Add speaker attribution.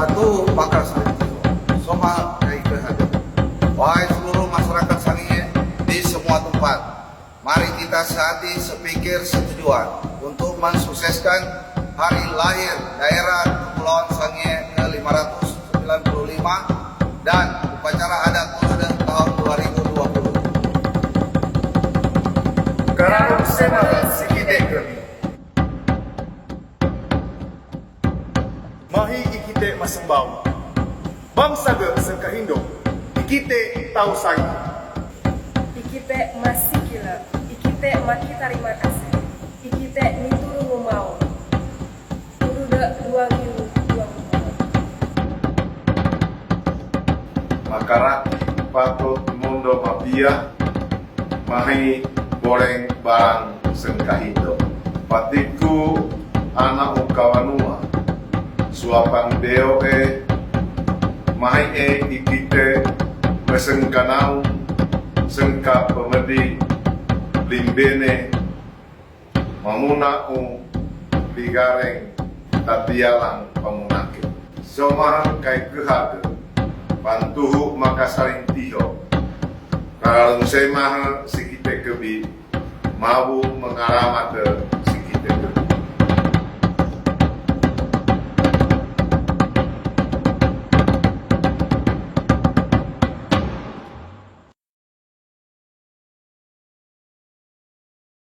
Speaker 1: Patuh bakal salintio. Somal kai kehadiran. Wahai seluruh masyarakat Sangihe di semua tempat, mari kita sehati sepikir setujuan untuk mensukseskan hari lahir daerah Kepulauan Sangihe ke-595 dan upacara adat Tulude tahun 2020.
Speaker 2: Karang Semahe Sikite Kemi Mahi ikite masembau bangsa ge sengkahindo ikite tahu sari
Speaker 3: Ikite masih gila, ikite maki tarima kasih, ikite mituru ngumau, Tulude 2020.
Speaker 4: Makarak patut mundo mapia mahi goreng barang sengkahindo patiku anak ukawanua suapang deo mahi ikite mesengkanau sengka pemedi limbene mamuna digareng tatialang pamunake somahan kai kehade pantuhu makasaring tiho karalung semah sikite kebi mabu mengaramate